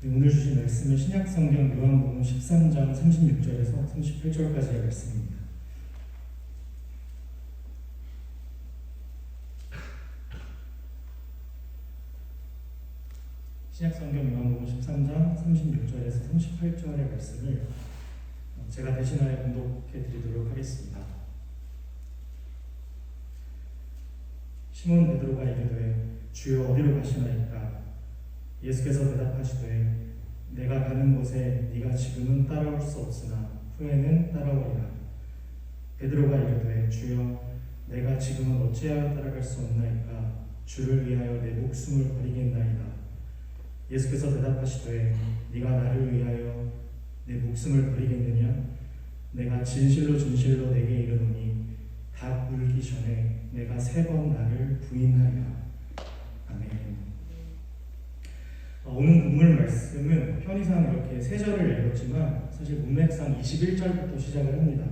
네, 오늘 주신 말씀은 신약성경 요한복음 13장 36절에서 38절까지의 말씀입니다. 신약성경 요한복음 13장 36절에서 38절의 말씀을 제가 대신하여 봉독해 드리도록 하겠습니다. 시몬 베드로가 이르되 주여 어디로 가시나이까? 예수께서 대답하시되 내가 가는 곳에 네가 지금은 따라올 수 없으나 후에는 따라오리라. 베드로가 이르되 주여 내가 지금은 어찌하여 따라갈 수 없나이까? 주를 위하여 내 목숨을 버리겠나이다. 예수께서 대답하시되 네가 나를 위하여 내 목숨을 버리겠느냐? 내가 진실로 진실로 내게 이르노니 닭 울기 전에 내가 3번 나를 부인하리라. 아멘. 오늘 본문 말씀은 편의상 이렇게 3절을 읽었지만 사실 문맥상 21절부터 시작을 합니다.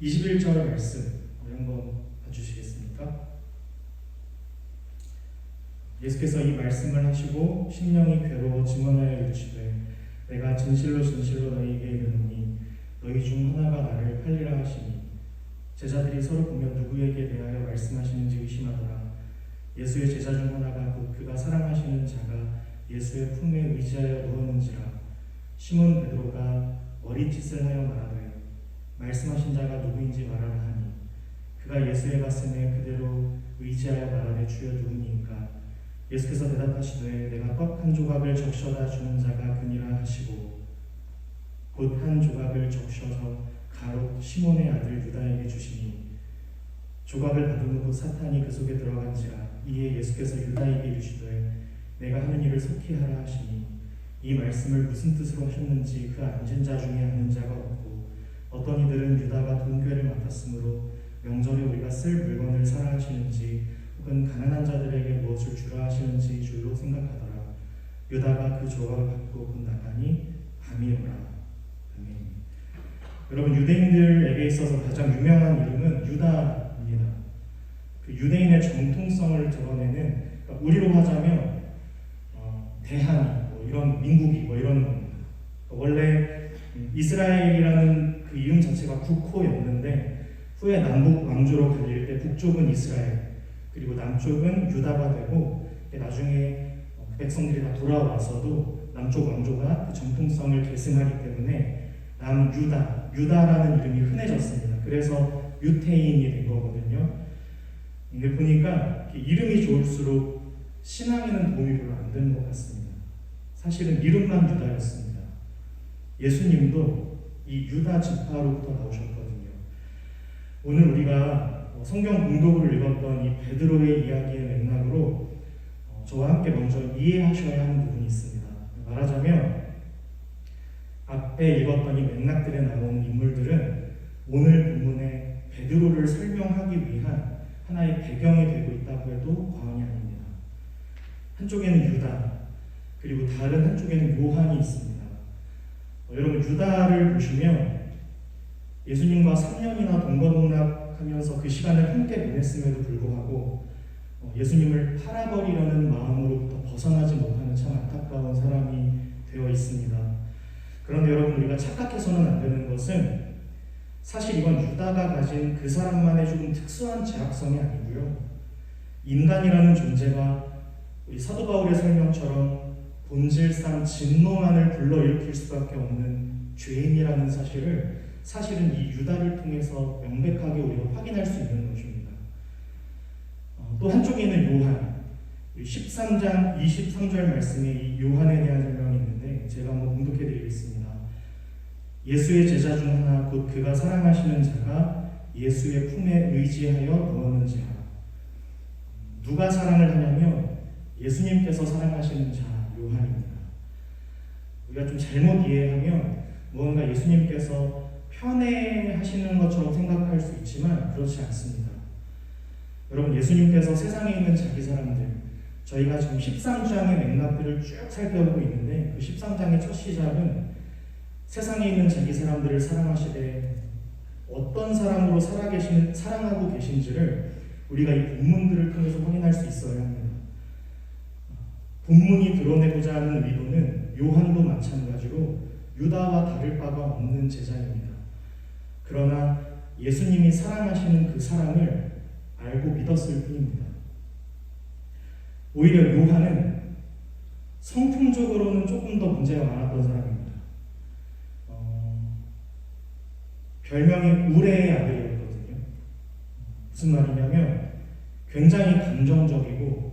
21절 말씀 한번 봐주시겠습니까? 예수께서 이 말씀을 하시고 심령이 괴로워 증언하여 이르시되 내가 진실로 진실로 너희에게 이르노니 너희 중 하나가 나를 팔리라 하시니 제자들이 서로 보며 누구에게 대하여 말씀하시는지 의심하더라. 예수의 제자 중 하나가 곧 그가 사랑하시는 자가 예수의 품에 의지하여 누웠는지라. 시몬 베드로가 머리짓을 하여 말하되 말씀하신 자가 누구인지 말하라 하니 그가 예수의 가슴에 그대로 의지하여 말하되 주여 누구니까? 예수께서 대답하시되 내가 떡 한 조각을 적셔다 주는 자가 그니라 하시고 곧 한 조각을 적셔서 가롯 시몬의 아들 유다에게 주시니 조각을 받은 후 사탄이 그 속에 들어간지라. 이에 예수께서 유다에게 이르시되 내가 하는 일을 속히 하라 하시니 이 말씀을 무슨 뜻으로 하셨는지 그 앉은 자 중에 아는 자가 없고 어떤 이들은 유다가 돈괴를 맡았으므로 명절에 우리가 쓸 물건을 사라 하시는지 혹은 가난한 자들에게 무엇을 주라 하시는지 줄로 생각하더라. 유다가 그 조각을 받고 곧 나가니 밤이 오라. 아멘. 여러분, 유대인들에게 있어서 가장 유명한 이름은 유다입니다. 그 유대인의 정통성을 드러내는, 그러니까 우리로 하자면 대한이 이런 민국이 이런 겁니다. 원래 이스라엘이라는 그 이름 자체가 국호였는데 후에 남북 왕조로 갈릴 때 북쪽은 이스라엘 그리고 남쪽은 유다가 되고 나중에 백성들이 다 돌아와서도 남쪽 왕조가 그 정통성을 계승하기 때문에 유다라는 이름이 흔해졌습니다. 그래서 유태인이 된 거거든요. 이게 보니까 이름이 좋을수록 신앙에는 도움이 별로 안 되는 것 같습니다. 사실은 이름만 유다였습니다. 예수님도 이 유다 지파로부터 나오셨거든요. 오늘 우리가 성경 공독을 읽었던 이 베드로의 이야기의 맥락으로 저와 함께 먼저 이해하셔야 하는 부분이 있습니다. 말하자면 앞에 읽었던 이 맥락들에 나오는 인물들은 오늘 본문의 베드로를 설명하기 위한 하나의 배경이 되고 있다고 해도 과언이 아닙니다. 한쪽에는 유다, 그리고 다른 한쪽에는 요한이 있습니다. 여러분, 유다를 보시면 예수님과 3년이나 동거동락하면서 그 시간을 함께 보냈음에도 불구하고 예수님을 팔아버리려는 마음으로부터 벗어나지 못하는 참 안타까운 사람이 되어 있습니다. 그런데 여러분, 우리가 착각해서는 안 되는 것은 사실 이건 유다가 가진 그 사람만의 조금 특수한 죄악성이 아니고요. 인간이라는 존재가 우리 사도 바울의 설명처럼 본질상 진노만을 불러일으킬 수밖에 없는 죄인이라는 사실은 이 유다를 통해서 명백하게 우리가 확인할 수 있는 것입니다. 또 한쪽에는 요한, 13장 23절 말씀에 이 요한에 대한 설명이 있는데 제가 한번 봉독해 드리겠습니다. 예수의 제자 중 하나 곧 그가 사랑하시는 자가 예수의 품에 의지하여 누웠는지라. 누가 사랑을 하냐면 예수님께서 사랑하시는 자 요한입니다. 우리가 좀 잘못 이해하면 무언가 예수님께서 편애하시는 것처럼 생각할 수 있지만 그렇지 않습니다. 여러분, 예수님께서 세상에 있는 자기 사람들, 저희가 지금 13장의 맥락들을 쭉 살펴보고 있는데 그 13장의 첫 시작은 세상에 있는 자기 사람들을 사랑하시되 어떤 사람으로 사랑하고 계신지를 우리가 이 본문들을 통해서 확인할 수 있어야 합니다. 본문이 드러내고자 하는 의도는 요한도 마찬가지로 유다와 다를 바가 없는 제자입니다. 그러나 예수님이 사랑하시는 그 사랑을 알고 믿었을 뿐입니다. 오히려 요한은 성품적으로는 조금 더 문제가 많았던 사람입니다. 별명이 우레의 아들이었거든요. 무슨 말이냐면 굉장히 감정적이고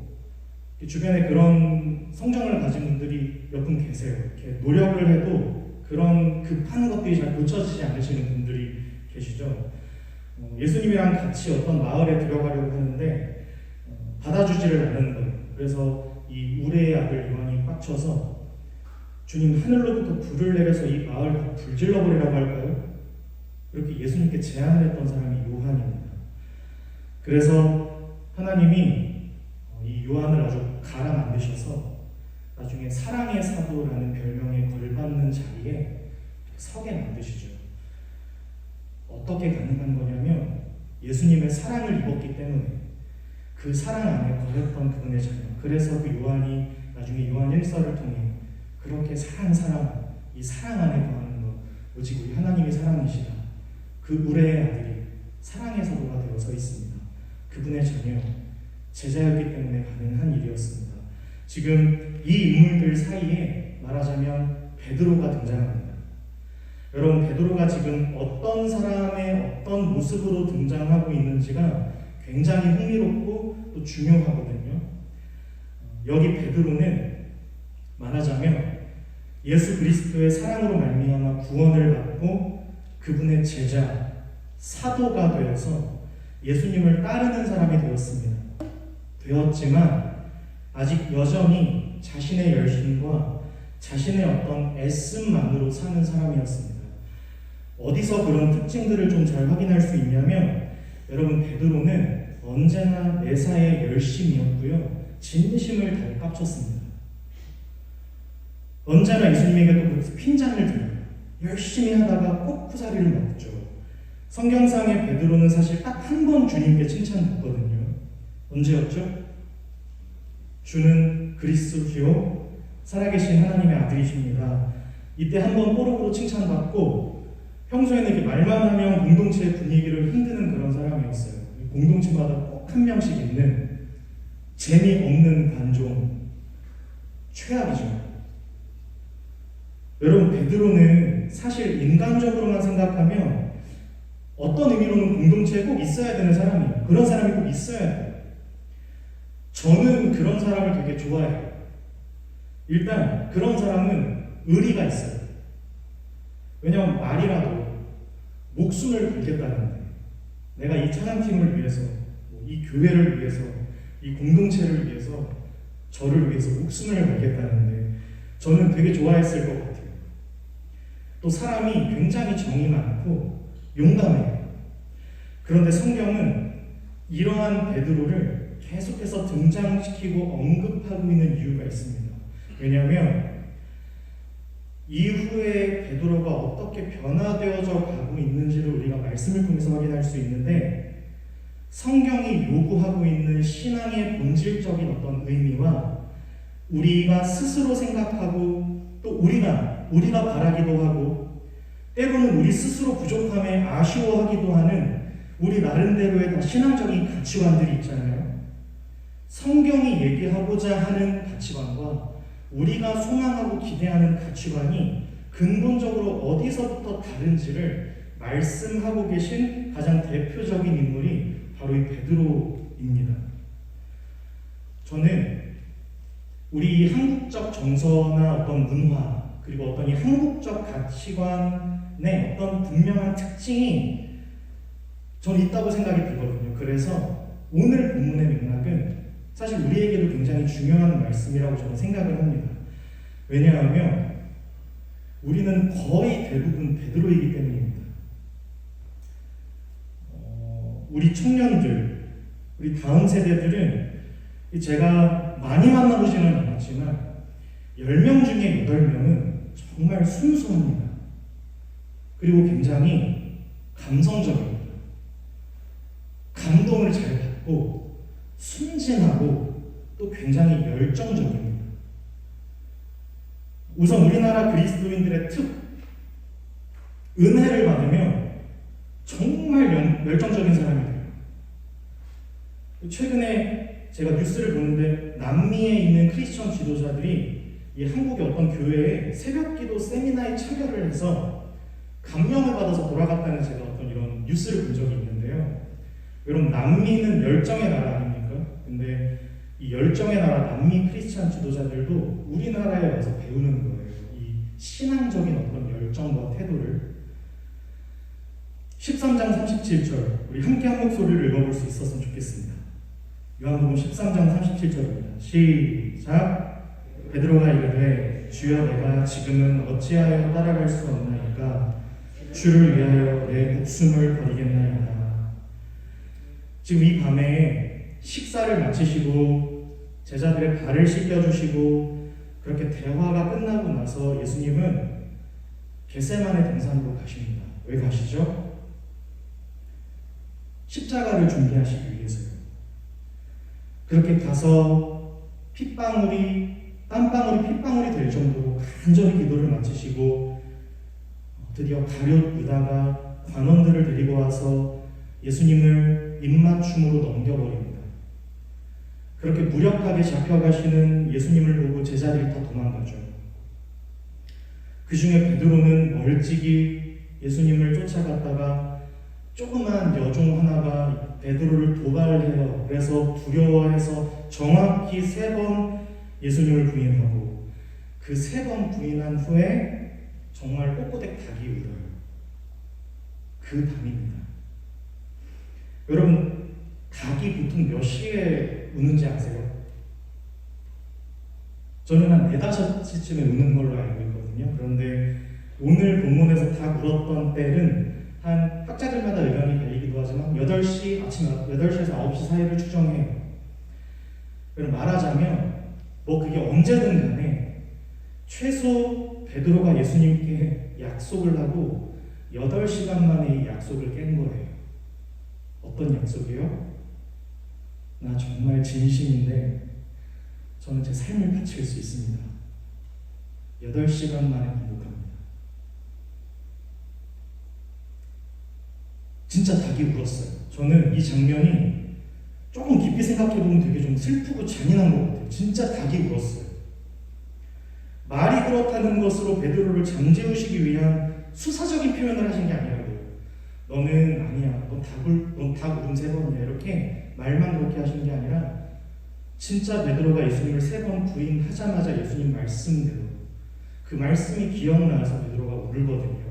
주변에 그런 성정을 가진 분들이 몇 분 계세요. 이렇게 노력을 해도 그런 급한 것들이 잘 고쳐지지 않으시는 분들이 계시죠. 예수님이랑 같이 어떤 마을에 들어가려고 하는데 받아주지를 않는 거예요. 그래서 이 우레의 아들 요한이 빡쳐서 주님 하늘로부터 불을 내려서 이 마을 다 불질러버리라고 할까요? 그렇게 예수님께 제안을 했던 사람이 요한입니다. 그래서 하나님이 이 요한을 아주 갈아 만드셔서 나중에 사랑의 사도라는 별명에 걸받는 자리에 서게 만드시죠. 어떻게 가능한 거냐면 예수님의 사랑을 입었기 때문에 그 사랑 안에 거했던 그분의 자녀. 그래서 그 요한이 나중에 요한 1서를 통해 그렇게 사랑 이 사랑 안에 거하는 것 오직 우리 하나님의 사랑이시다. 그 우레의 아들이 사랑의 사도가 되어 서 있습니다. 그분의 자녀 제자였기 때문에 가능한 일이었습니다. 지금 이 인물들 사이에 말하자면 베드로가 등장합니다. 여러분, 베드로가 지금 어떤 사람의 어떤 모습으로 등장하고 있는지가 굉장히 흥미롭고 또 중요하거든요. 여기 베드로는 말하자면 예수 그리스도의 사랑으로 말미암아 구원을 받고 그분의 제자, 사도가 되어서 예수님을 따르는 사람이 되었지만 아직 여전히 자신의 열심과 자신의 어떤 애씀만으로 사는 사람이었습니다. 어디서 그런 특징들을 좀 잘 확인할 수 있냐면 여러분, 베드로는 언제나 매사에 열심이었고요. 진심을 다해 깝쳤습니다. 언제나 예수님에게도 그래서 핀잔을 들어요. 열심히 하다가 꼭 후사리를 먹죠. 성경상의 베드로는 사실 딱 한 번 주님께 칭찬받거든요. 언제였죠? 주는 그리스도시요 살아계신 하나님의 아들이십니다. 이때 한 번 뽀록으로 칭찬받고 평소에는 이렇게 말만 하면 공동체의 분위기를 흔드는 그런 사람이었어요. 공동체마다 꼭 한 명씩 있는 재미없는 관종, 최악이죠. 여러분, 베드로는 사실 인간적으로만 생각하면 어떤 의미로는 공동체에 꼭 있어야 되는 사람이에요. 그런 사람이 꼭 있어야 돼요. 저는 그런 사람을 되게 좋아해요. 일단 그런 사람은 의리가 있어요. 왜냐하면 말이라도 목숨을 걸겠다는데 내가 이 찬양팀을 위해서, 이 교회를 위해서, 이 공동체를 위해서, 저를 위해서 목숨을 걸겠다는데 저는 되게 좋아했을 것 같아요. 또 사람이 굉장히 정이 많고 용감해요. 그런데 성경은 이러한 베드로를 계속해서 등장시키고 언급하고 있는 이유가 있습니다. 왜냐하면 이후에 베드로가 어떻게 변화되어져 가고 있는지를 우리가 말씀을 통해서 확인할 수 있는데 성경이 요구하고 있는 신앙의 본질적인 어떤 의미와 우리가 스스로 생각하고 또 우리가 바라기도 하고 때로는 우리 스스로 부족함에 아쉬워하기도 하는 우리 나름대로의 신앙적인 가치관들이 있잖아요. 성경이 얘기하고자 하는 가치관과 우리가 소망하고 기대하는 가치관이 근본적으로 어디서부터 다른지를 말씀하고 계신 가장 대표적인 인물이 바로 이 베드로입니다. 저는 우리 한국적 정서나 어떤 문화 그리고 어떤 이 한국적 가치관의 어떤 분명한 특징이 저는 있다고 생각이 들거든요. 그래서 오늘 본문의 맥락은 사실 우리에게도 굉장히 중요한 말씀이라고 저는 생각을 합니다. 왜냐하면 우리는 거의 대부분 베드로이기 때문입니다. 우리 청년들, 우리 다음 세대들은 제가 많이 만나보지는 않았지만 10명 중에 8명은 정말 순수합니다. 그리고 굉장히 감성적입니다. 감동을 잘 받고 순진하고 또 굉장히 열정적입니다. 우선 우리나라 그리스도인들의 은혜를 받으면 정말 열정적인 사람이 돼요. 최근에 제가 뉴스를 보는데 남미에 있는 크리스천 지도자들이 이 한국의 어떤 교회에 새벽기도 세미나에 참여를 해서 감명을 받아서 돌아갔다는 제가 어떤 이런 뉴스를 본 적이 있는데요. 여러분, 남미는 열정의 나라 아닙니까? 근데 이 열정의 나라 남미 크리스천 지도자들도 우리나라에 와서 배우는 거예요. 이 신앙적인 어떤 열정과 태도를. 13장 37절, 우리 함께 한 목소리를 읽어볼 수 있었으면 좋겠습니다. 요한복음 13장 37절입니다. 시작. 베드로가 이르되 주여 내가 지금은 어찌하여 따라갈 수 없나이까 주를 위하여 내 목숨을 버리겠나이다. 지금 이 밤에 식사를 마치시고 제자들의 발을 씻겨주시고 그렇게 대화가 끝나고 나서 예수님은 겟세마네 동산으로 가십니다. 왜 가시죠? 십자가를 준비하시기 위해서요. 그렇게 가서 땀방울이 핏방울이 될 정도로 간절히 기도를 마치시고 드디어 가룟 유다가 관원들을 데리고 와서 예수님을 입맞춤으로 넘겨버립니다. 그렇게 무력하게 잡혀가시는 예수님을 보고 제자들이 다 도망가죠. 그 중에 베드로는 멀찍이 예수님을 쫓아갔다가 조그만 여종 하나가 베드로를 도발해요. 그래서 두려워해서 정확히 3번 예수님을 부인하고 그 3번 부인한 후에 정말 꼬꼬댁 닭이 울어요. 그 밤입니다. 여러분, 닭이 보통 몇 시에 우는지 아세요? 저는 한 4, 5시쯤에 우는 걸로 알고 있거든요. 그런데 오늘 본문에서 닭 울었던 때는 한 학자들마다 의견이 갈리기도 하지만 아침 8시에서 9시 사이를 추정해요. 그럼 말하자면 그게 언제든 간에 최소 베드로가 예수님께 약속을 하고 8시간 만에 이 약속을 깬 거예요. 어떤 약속이요? 나 정말 진심인데 저는 제 삶을 바칠 수 있습니다. 8시간 만에 반복합니다. 진짜 닭이 울었어요. 저는 이 장면이 조금 깊이 생각해보면 되게 좀 슬프고 잔인한 것 같아요. 진짜 닭이 울었어요. 말이 그렇다는 것으로 베드로를 잠재우시기 위한 수사적인 표현을 하신 게 아니라고요. 너는 아니야. 넌 닭 울음 3번이야. 이렇게 말만 그렇게 하신 게 아니라 진짜 베드로가 예수님을 3번 부인하자마자 예수님 말씀대로 그 말씀이 기억나서 베드로가 울거든요.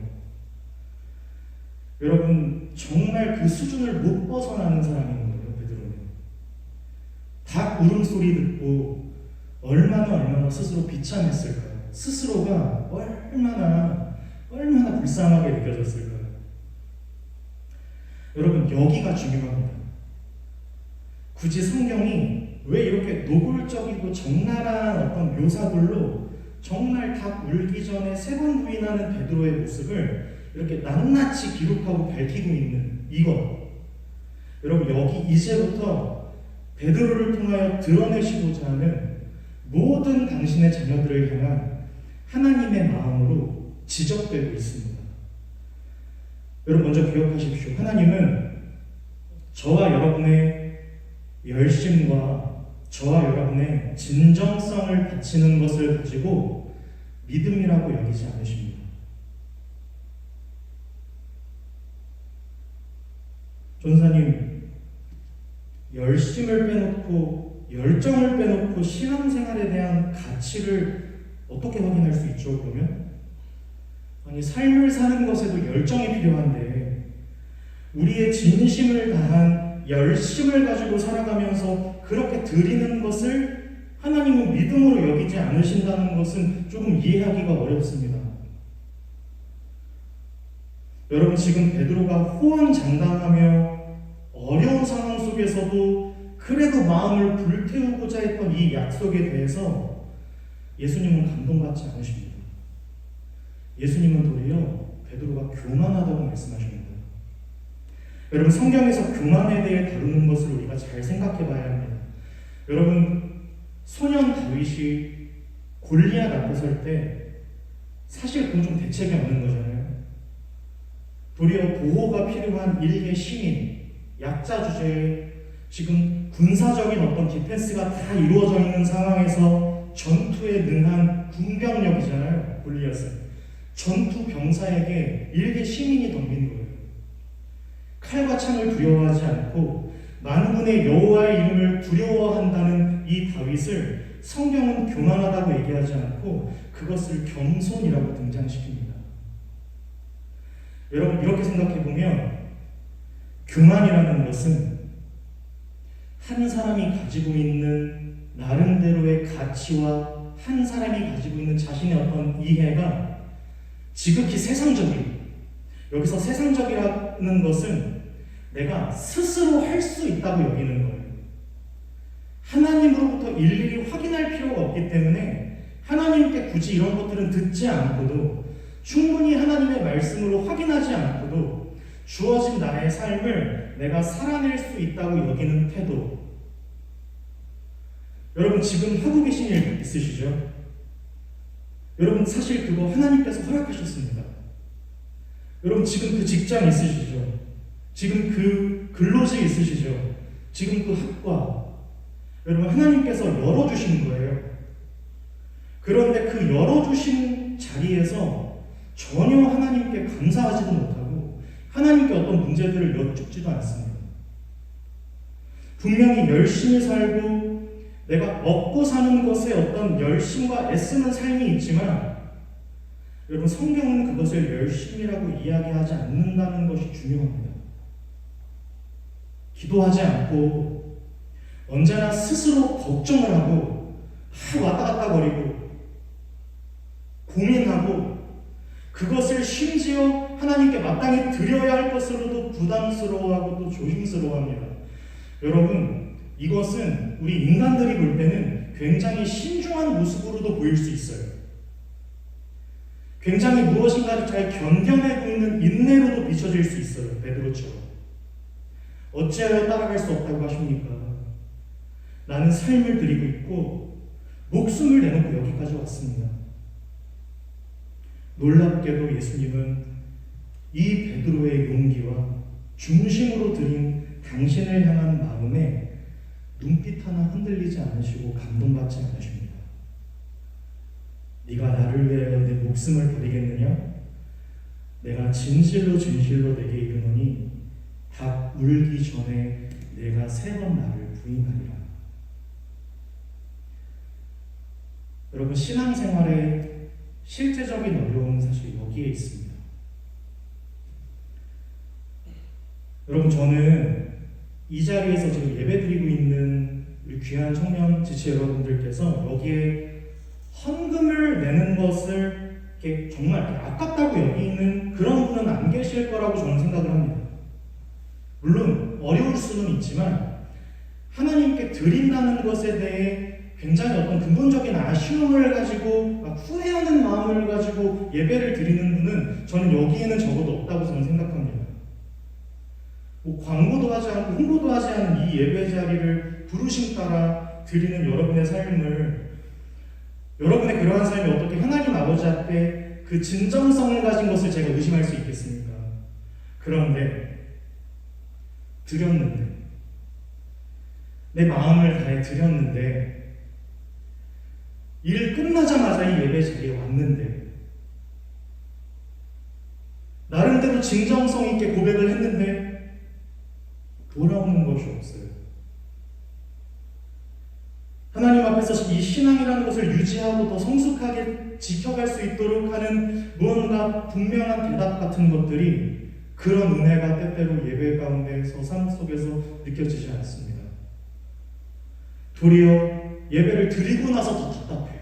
여러분, 정말 그 수준을 못 벗어나는 사람인 거예요. 베드로는 닭 울음소리 듣고 얼마나 스스로 비참했을까요? 스스로가 얼마나 불쌍하게 느껴졌을까요? 여러분, 여기가 중요합니다. 굳이 성경이 왜 이렇게 노골적이고 적나라한 어떤 묘사들로 정말 닭 울기 전에 3번 부인하는 베드로의 모습을 이렇게 낱낱이 기록하고 밝히고 있는 이것. 여러분, 여기 이제부터 베드로를 통하여 드러내시고자 하는 모든 당신의 자녀들을 향한 하나님의 마음으로 지적되고 있습니다. 여러분, 먼저 기억하십시오. 하나님은 저와 여러분의 열심과 저와 여러분의 진정성을 바치는 것을 가지고 믿음이라고 여기지 않으십니다. 전사님, 열심을 빼놓고 열정을 빼놓고 신앙생활에 대한 가치를 어떻게 확인할 수 있죠? 그러면 아니, 삶을 사는 것에도 열정이 필요한데 우리의 진심을 다한 열심을 가지고 살아가면서 그렇게 드리는 것을 하나님은 믿음으로 여기지 않으신다는 것은 조금 이해하기가 어렵습니다. 여러분, 지금 베드로가 호언장담하며 어려운 상황 속에서도 그래도 마음을 불태우고자 했던 이 약속에 대해서 예수님은 감동받지 않으십니다. 예수님은 도리어 베드로가 교만하다고 말씀하십니다. 여러분, 성경에서 교만에 대해 다루는 것을 우리가 잘 생각해 봐야 합니다. 여러분, 소년 다윗이 골리앗 앞에 설 때 사실 그건 좀 대책이 없는 거잖아요. 도리어 보호가 필요한 일개 시민, 약자 주제에 지금 군사적인 어떤 디펜스가 다 이루어져 있는 상황에서 전투에 능한 군병력이잖아요. 골리앗은. 전투 병사에게 일개 시민이 덤빈 거예요. 칼과 창을 두려워하지 않고 만군의 여호와의 이름을 두려워한다는 이 다윗을 성경은 교만하다고 얘기하지 않고 그것을 겸손이라고 등장시킵니다. 여러분, 이렇게 생각해보면 교만이라는 것은 한 사람이 가지고 있는 나름대로의 가치와 한 사람이 가지고 있는 자신의 어떤 이해가 지극히 세상적이에요. 여기서 세상적이라는 것은 내가 스스로 할 수 있다고 여기는 거예요. 하나님으로부터 일일이 확인할 필요가 없기 때문에 하나님께 굳이 이런 것들은 듣지 않고도 충분히 하나님의 말씀으로 확인하지 않고도 주어진 나의 삶을 내가 살아낼 수 있다고 여기는 태도. 여러분, 지금 하고 계신 일 있으시죠? 여러분, 사실 그거 하나님께서 허락하셨습니다. 여러분, 지금 그 직장 있으시죠? 지금 그 근로지 있으시죠? 지금 그 학과. 여러분, 하나님께서 열어주신 거예요. 그런데 그 열어주신 자리에서 전혀 하나님께 감사하지도 못하고 하나님께 어떤 문제들을 여쭙지도 않습니다. 분명히 열심히 살고 내가 먹고 사는 것에 어떤 열심과 애쓰는 삶이 있지만 여러분, 성경은 그것을 열심이라고 이야기하지 않는다는 것이 중요합니다. 기도하지 않고 언제나 스스로 걱정을 하고 왔다 갔다 거리고 고민하고 그것을 심지어 하나님께 마땅히 드려야 할 것으로도 부담스러워하고 또 조심스러워합니다. 여러분, 이것은 우리 인간들이 볼 때는 굉장히 신중한 모습으로도 보일 수 있어요. 굉장히 무엇인가를 잘 견뎌내고 있는 인내로도 비춰질 수 있어요. 베드로처럼. 어찌하여 따라갈 수 없다고 하십니까? 나는 삶을 드리고 있고 목숨을 내놓고 여기까지 왔습니다. 놀랍게도 예수님은 이 베드로의 용기와 중심으로 드린 당신을 향한 마음에 눈빛 하나 흔들리지 않으시고 감동받지 않으십니다. 네가 나를 위하여 내 목숨을 버리겠느냐? 내가 진실로 내게 이르노니 닭 울기 전에 내가 3번 나를 부인하리라. 여러분, 신앙생활의 실제적인 어려움은 사실 여기에 있습니다. 여러분, 저는 이 자리에서 지금 예배드리고 있는 우리 귀한 청년 지체 여러분들께서 여기에 헌금을 내는 것을 정말 아깝다고 여기는 그런 분은 안 계실 거라고 저는 생각을 합니다. 물론 어려울 수는 있지만 하나님께 드린다는 것에 대해 굉장히 어떤 근본적인 아쉬움을 가지고 후회하는 마음을 가지고 예배를 드리는 분은 저는 여기에는 적어도 없다고 저는 생각합니다. 광고도 하지 않고 홍보도 하지 않은 이 예배 자리를 부르심 따라 드리는 여러분의 삶을, 여러분의 그러한 삶이 어떻게 하나님 아버지 앞에 그 진정성을 가진 것을 제가 의심할 수 있겠습니까? 그런데 드렸는데, 내 마음을 다해 드렸는데, 일 끝나자마자 이 예배 자리에 왔는데, 나름대로 진정성 있게 고백을 했는데 돌아오는 것이 없어요. 하나님 앞에서 이 신앙이라는 것을 유지하고 더 성숙하게 지켜갈 수 있도록 하는 무언가 분명한 대답 같은 것들이, 그런 은혜가 때때로 예배 가운데서 삶 속에서 느껴지지 않습니다. 도리어 예배를 드리고 나서 더 답답해요.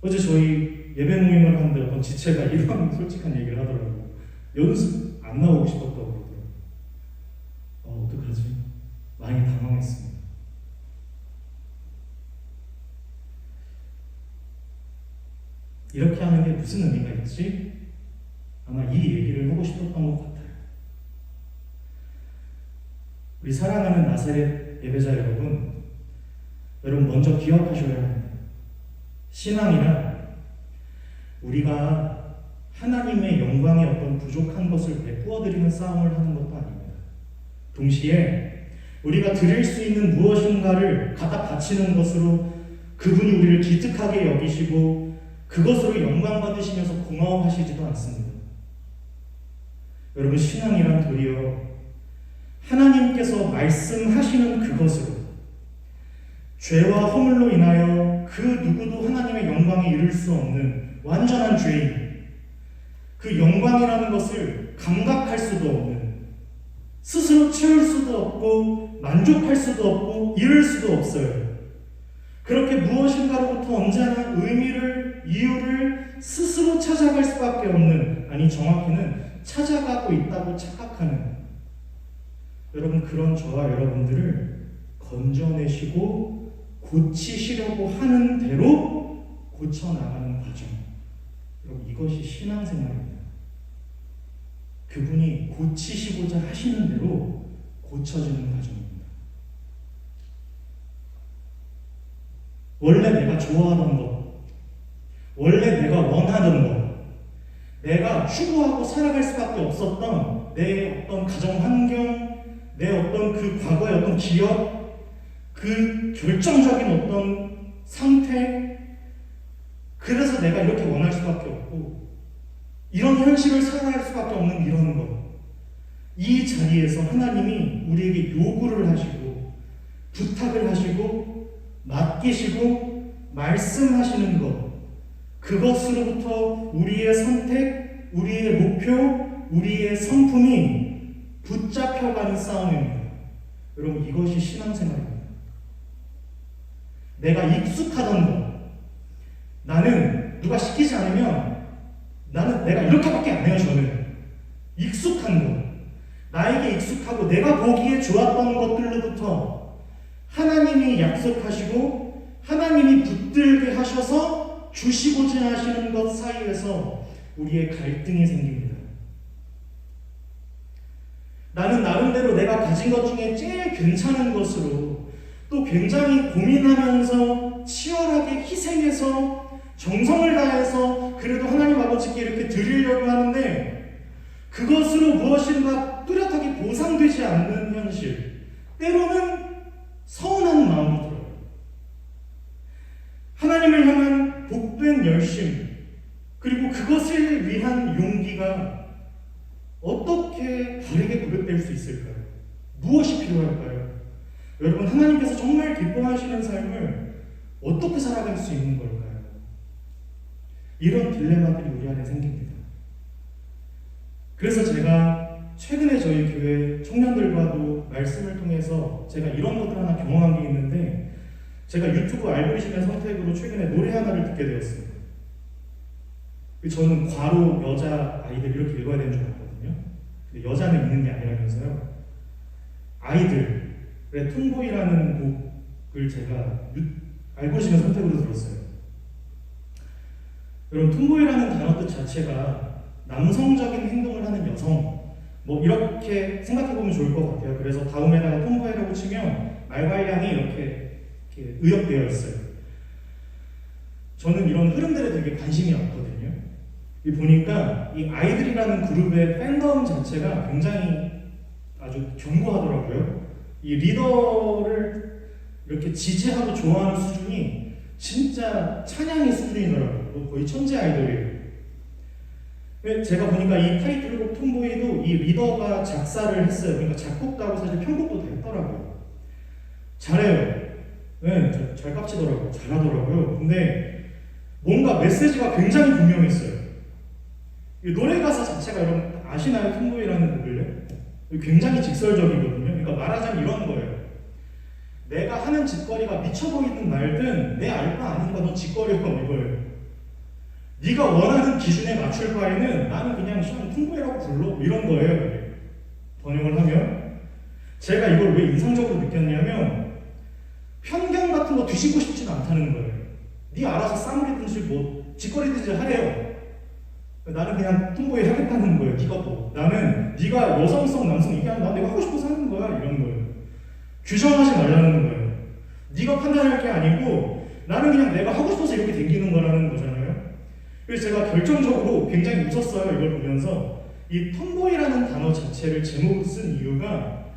어제 저희 예배 모임을 하는데 어떤 지체가 이런 솔직한 얘기를 하더라고요. 연습 안 나오고 싶었다고 그러더라고요. 어떡하지? 많이 당황했습니다. 이렇게 하는 게 무슨 의미가 있지? 아마 이 얘기를 하고 싶었던 것 같아요. 우리 사랑하는 나사렛 예배자 여러분 먼저 기억하셔야 합니다. 신앙이란 우리가 하나님의 영광의 어떤 부족한 것을 베푸어 드리는 싸움을 하는 것도 아닙니다. 동시에 우리가 드릴 수 있는 무엇인가를 갖다 바치는 것으로 그분이 우리를 기특하게 여기시고 그것으로 영광 받으시면서 고마워하시지도 않습니다. 여러분, 신앙이란 도리어 하나님께서 말씀하시는 그것으로 죄와 허물로 인하여 그 누구도 하나님의 영광에 이를 수 없는 완전한 죄인, 그 영광이라는 것을 감각할 수도 없는, 스스로 채울 수도 없고 만족할 수도 없고 이룰 수도 없어요. 그렇게 무엇인가로부터 언제나 의미를, 이유를 스스로 찾아갈 수밖에 없는, 아니 정확히는 찾아가고 있다고 착각하는, 여러분, 그런 저와 여러분들을 건져내시고 고치시려고 하는 대로 고쳐나가는 과정, 여러분, 이것이 신앙생활입니다. 그분이 고치시고자 하시는 대로 고쳐지는 과정입니다. 원래 내가 좋아하던 것, 원래 내가 원하던 것, 내가 추구하고 살아갈 수밖에 없었던 내 어떤 가정 환경, 내 어떤 그 과거의 어떤 기억, 그 결정적인 어떤 상태, 그래서 내가 이렇게 원할 수밖에 없고 이런 현실을 살아갈 수밖에 없는 이런 것, 이 자리에서 하나님이 우리에게 요구를 하시고 부탁을 하시고 맡기시고 말씀하시는 것, 그것으로부터 우리의 선택, 우리의 목표, 우리의 성품이 붙잡혀가는 싸움입니다. 여러분, 이것이 신앙생활입니다. 내가 익숙하던 것, 나는 누가 시키지 않으면 내가 이렇게밖에 안 해요. 저는 익숙한 것, 나에게 익숙하고 내가 보기에 좋았던 것들로부터 하나님이 약속하시고 하나님이 붙들게 하셔서 주시고자 하시는 것 사이에서 우리의 갈등이 생깁니다. 나는 나름대로 내가 가진 것 중에 제일 괜찮은 것으로 또 굉장히 고민하면서 치열하게 희생해서 정성을 다해서 그래도 하나님 아버지께 이렇게 드리려고 하는데 그것으로 무엇인가 뚜렷하게 보상되지 않는 현실, 때로는 서운한 마음도 들어요. 하나님을 향한 복된 열심, 그리고 그것을 위한 용기가 어떻게 바르게 고백될 수 있을까요? 무엇이 필요할까요? 여러분, 하나님께서 정말 기뻐하시는 삶을 어떻게 살아갈 수 있는 걸까요? 이런 딜레마들이 우리 안에 생깁니다. 그래서 제가 최근에 저희 교회 청년들과도 말씀을 통해서 제가 이런 것들 하나 경험한 게 있는데, 제가 유튜브 알고리즘의 선택으로 최근에 노래 하나를 듣게 되었습니다. 저는 괄호 여자 아이들 이렇게 읽어야 되는 줄 알았거든요. 근데 여자는 있는 게 아니라면서요. 아이들의 톰보이라는 곡을 제가 알고리즘의 선택으로 들었어요. 여러분, 톰보이라는 단어 뜻 자체가 남성적인 행동을 하는 여성, 뭐 이렇게 생각해보면 좋을 것 같아요. 그래서 다음에다가 톰보이라고 치면 말괄량이 이렇게 의역되어 있어요. 저는 이런 흐름들에 되게 관심이 없거든요. 보니까 이 아이들이라는 그룹의 팬덤 자체가 굉장히 아주 견고하더라고요. 이 리더를 이렇게 지지하고 좋아하는 수준이 진짜 찬양의 수준이더라고요. 거의 천재 아이돌이에요. 제가 보니까 이 타이틀곡 톰보이도 이 리더가 작사를 했어요. 그러니까 작곡도 하고 사실 편곡도 다 했더라고요. 잘해요. 네, 잘 깝치더라고요. 잘하더라고요. 근데 뭔가 메시지가 굉장히 분명했어요. 이 노래 가사 자체가 여러분 아시나요? 톰보이라는 곡을요? 굉장히 직설적이거든요. 그러니까 말하자면 이런 거예요. 내가 하는 짓거리가 미쳐 보이든 말든 내 알 바 아니니까 너 짓거려, 이거예요. 네가 원하는 기준에 맞출 바에는 나는 그냥 톰보이라고 불러, 이런 거예요. 번역을 하면 제가 이걸 왜 인상적으로 느꼈냐면 편견 같은 거 뒤집고 싶진 않다는 거예요. 네 알아서 싸움이든지 뭐 짓거리든지 하래요. 나는 그냥 톰보이 하겠다는 거예요. 네가 뭐, 나는 네가 여성성 남성 이게 아니라 내가 하고 싶어서 하는 거야, 이런 거예요. 규정하지 말라는 거예요. 네가 판단할 게 아니고 나는 그냥 내가 하고 싶어서 이렇게 댕기는 거라는 거잖아요. 그래서 제가 결정적으로 굉장히 웃었어요. 이걸 보면서 이 톰보이라는 단어 자체를 제목으로 쓴 이유가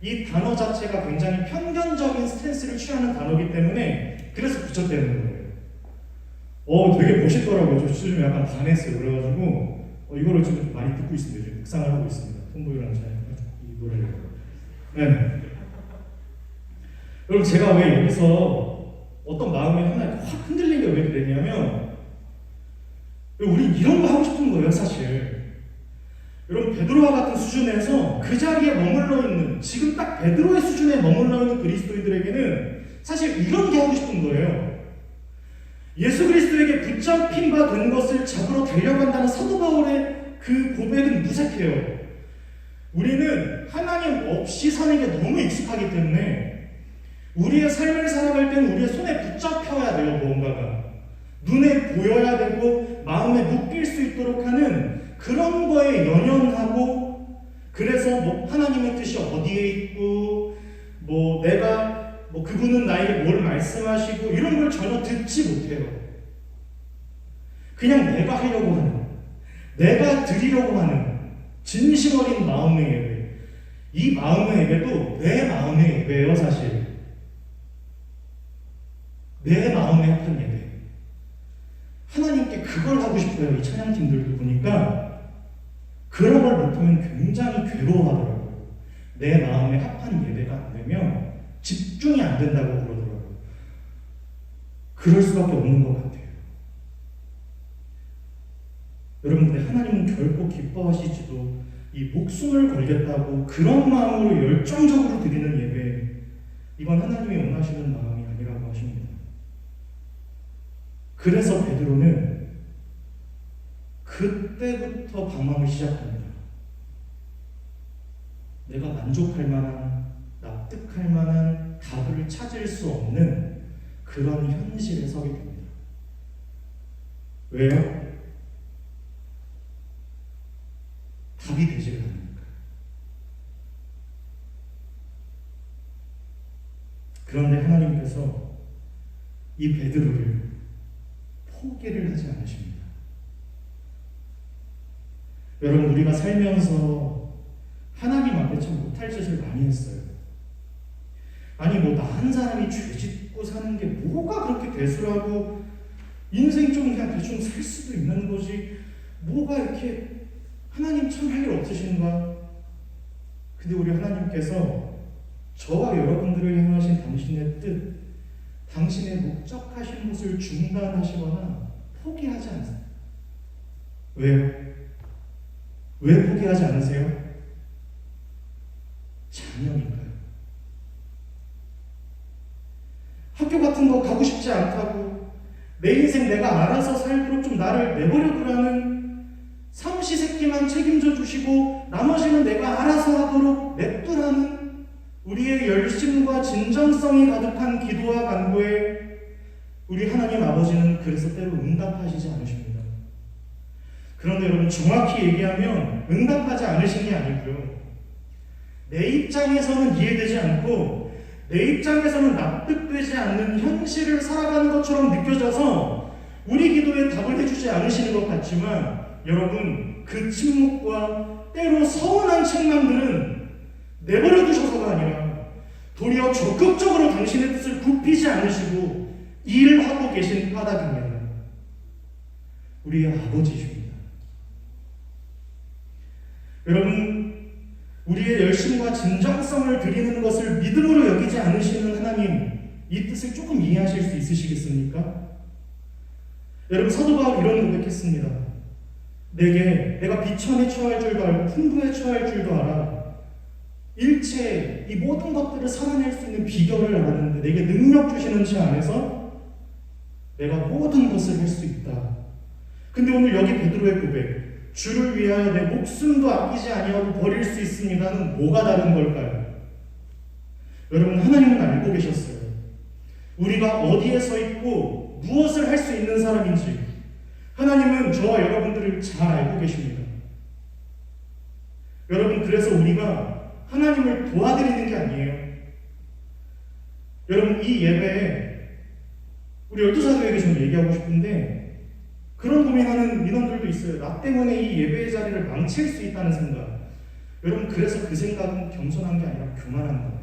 이 단어 자체가 굉장히 편견적인 스탠스를 취하는 단어이기 때문에 그래서 붙였다는 거예요. 되게 멋있더라고요. 저 요즘 약간 반했어요. 그래가지고 이거를 좀 많이 듣고 있습니다. 지금 묵상을 하고 있습니다. 톰보이라는 이 노래를. 네. 여러분 제가 왜 여기서 어떤 마음이 하나 확 흔들린 게 왜 그랬냐면 우린 이런 거 하고 싶은 거예요, 사실. 여러분 베드로와 같은 수준에서 그 자리에 머물러 있는 지금 딱 베드로의 수준에 머물러 있는 그리스도인들에게는 사실 이런 게 하고 싶은 거예요. 예수 그리스도에게 붙잡힌 바 된 것을 잡으러 달려간다는 사도 바울의 그 고백은 무색해요. 우리는 하나님 없이 사는 게 너무 익숙하기 때문에 우리의 삶을 살아갈 때는 우리의 손에 붙잡혀야 돼요. 무언가가 눈에 보여야 되고 마음에 묶일 수 있도록 하는 그런 거에 연연하고, 그래서 하나님의 뜻이 어디에 있고 내가 그분은 나에게 뭘 말씀하시고 이런 걸 전혀 듣지 못해요. 그냥 내가 하려고 하는, 내가 드리려고 하는 진심 어린 마음의 예배. 이 마음의 예배도 내 마음의 예배예요. 사실 내 마음에 합한 예배. 하나님께 그걸 하고 싶어요. 이 찬양팀들도 보니까 그런 걸 못하면 굉장히 괴로워하더라고요. 내 마음에 합한 예배가 안 되면 집중이 안 된다고 그러더라고요. 그럴 수밖에 없는 것 같아요. 여러분들, 하나님은 결코 기뻐하시지도 이 목숨을 걸겠다고 그런 마음으로 열정적으로 드리는 예배, 이건 하나님이 원하시는 마음이 아니라고 하십니다. 그래서 베드로는 그때부터 방황을 시작합니다. 내가 만족할 만한, 납득할 만한 답을 찾을 수 없는 그런 현실에 서게 됩니다. 왜요? 답이 되지를 않으니까. 그런데 하나님께서 이 베드로를 포기를 하지 않으십니다. 여러분, 우리가 살면서 하나님 앞에 참 못할 짓을 많이 했어요. 아니 나 한 사람이 죄 짓고 사는 게 뭐가 그렇게 대수라고, 인생 좀 그냥 대충 살 수도 있는 거지 뭐가 이렇게 하나님 참 할 일 없으신가? 근데 우리 하나님께서 저와 여러분들을 향하신 당신의 뜻, 당신의 목적하신 것을 중단하시거나 포기하지 않으세요. 왜요? 왜 포기하지 않으세요? 자녀니까요. 학교 같은 거 가고 싶지 않다고, 내 인생 내가 알아서 살도록 좀 나를 내버려 두라는, 삼시세끼만 책임져 주시고 나머지는 내가 알아서 하도록 냅두라는 우리의 열심과 진정성이 가득한 기도와 간구에 우리 하나님 아버지는 그래서 때로 응답하시지 않으십니다. 그런데 여러분, 정확히 얘기하면 응답하지 않으신 게 아니고요, 내 입장에서는 이해되지 않고 내 입장에서는 납득되지 않는 현실을 살아가는 것처럼 느껴져서 우리 기도에 답을 해주지 않으시는 것 같지만, 여러분, 그 침묵과 때로 서운한 책망들은 내버려 두셔서가 아니라 도리어 적극적으로 당신의 뜻을 굽히지 않으시고 일하고 계신 까닭입니다. 우리의 아버지십니다. 여러분, 우리의 열심과 진정성을 드리는 것을 믿음으로 여기지 않으시는 하나님, 이 뜻을 조금 이해하실 수 있으시겠습니까? 여러분, 사도 바울 이런 고백했습니다. 내가 비천에 처할 줄도 알고 풍부에 처할 줄도 알아. 일체 이 모든 것들을 살아낼 수 있는 비결을 아는데 내게 능력 주시는 자 안에서 내가 모든 것을 할 수 있다. 근데 오늘 여기 베드로의 고백, 주를 위하여 내 목숨도 아끼지 아니하고 버릴 수 있습니다는 뭐가 다른 걸까요? 여러분, 하나님은 알고 계셨어요. 우리가 어디에 서 있고 무엇을 할 수 있는 사람인지 하나님은 저와 여러분들을 잘 알고 계십니다. 여러분, 그래서 우리가 하나님을 도와드리는 게 아니에요. 여러분, 이 예배에 우리 열두 사도에게 좀 얘기하고 싶은데, 그런 고민하는 민원들도 있어요. 나 때문에 이 예배의 자리를 망칠 수 있다는 생각. 여러분, 그래서 그 생각은 겸손한 게 아니라 교만한 거예요.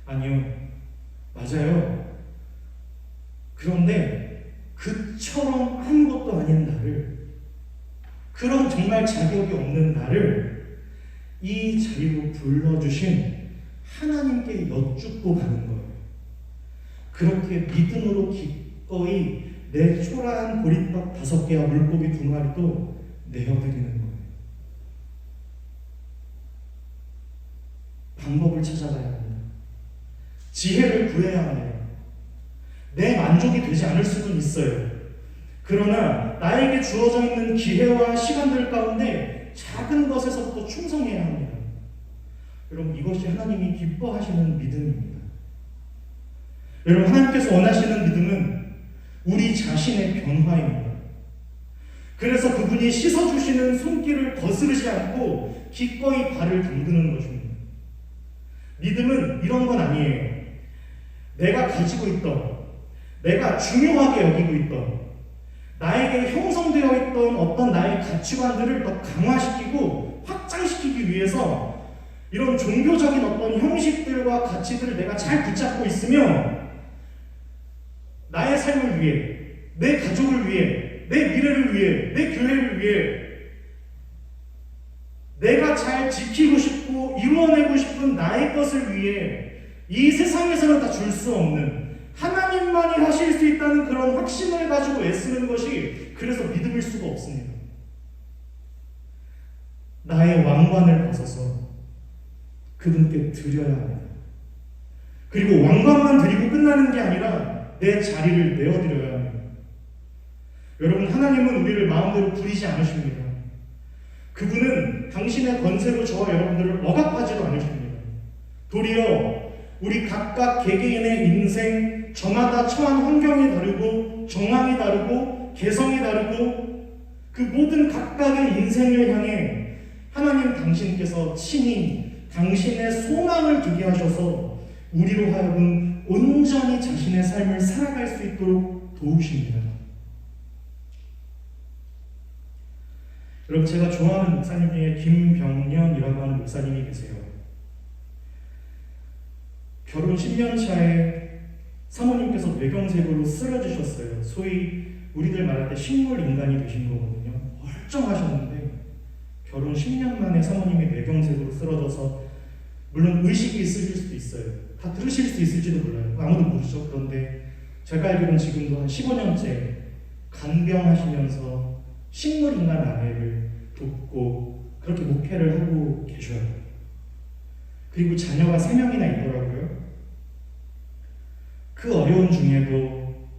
아니요. 맞아요. 그런데 그처럼 아무것도 아닌 나를, 그런 정말 자격이 없는 나를 이 자리로 불러주신 하나님께 여쭙고 가는 거예요. 그렇게 믿음으로 기꺼이 내 초라한 보리떡 5개와 물고기 2마리도 내어드리는 거예요. 방법을 찾아가야 합니다. 지혜를 구해야 합니다. 내 만족이 되지 않을 수는 있어요. 그러나 나에게 주어져 있는 기회와 시간들 가운데 작은 것에서부터 충성해야 합니다. 여러분, 이것이 하나님이 기뻐하시는 믿음입니다. 여러분, 하나님께서 원하시는 믿음은 우리 자신의 변화입니다. 그래서 그분이 씻어주시는 손길을 거스르지 않고 기꺼이 발을 담그는 것입니다. 믿음은 이런 건 아니에요. 내가 가지고 있던, 내가 중요하게 여기고 있던, 나에게 형성되어 있던 어떤 나의 가치관들을 더 강화시키고 확장시키기 위해서 이런 종교적인 어떤 형식들과 가치들을 내가 잘 붙잡고 있으면 나의 삶을 위해, 내 가족을 위해, 내 미래를 위해, 내 교회를 위해 내가 잘 지키고 싶고 이루어내고 싶은 나의 것을 위해 이 세상에서는 다 줄 수 없는 하나님만이 하실 수 있다는 그런 확신을 가지고 애쓰는 것이 그래서 믿음일 수가 없습니다. 나의 왕관을 벗어서 그분께 드려야 합니다. 그리고 왕관만 드리고 끝나는 게 아니라 내 자리를 내어드려야 합니다. 여러분, 하나님은 우리를 마음대로 부리지 않으십니다. 그분은 당신의 권세로 저와 여러분들을 억압하지도 않으십니다. 도리어 우리 각각 개개인의 인생, 저마다 처한 환경이 다르고 정황이 다르고 개성이 다르고 그 모든 각각의 인생을 향해 하나님 당신께서 친히 당신의 소망을 두게 하셔서 우리로 하여금 온전히 자신의 삶을 살아갈 수 있도록 도우십니다. 여러분, 제가 좋아하는 목사님 중에 김병년이라고 하는 목사님이 계세요. 결혼 10년 차에 사모님께서 뇌경색으로 쓰러지셨어요. 소위 우리들 말할 때 식물 인간이 되신 거거든요. 멀쩡하셨는데 결혼 10년 만에 사모님이 뇌경색으로 쓰러져서, 물론 의식이 있으실 수도 있어요. 다 들으실 수 있을지도 몰라요. 아무도 모르죠. 그런데 제가 알기로는 지금도 한 15년째 간병하시면서 식물인간 아내를 돕고 그렇게 목회를 하고 계셔요. 그리고 자녀가 3명이나 있더라고요. 그 어려운 중에도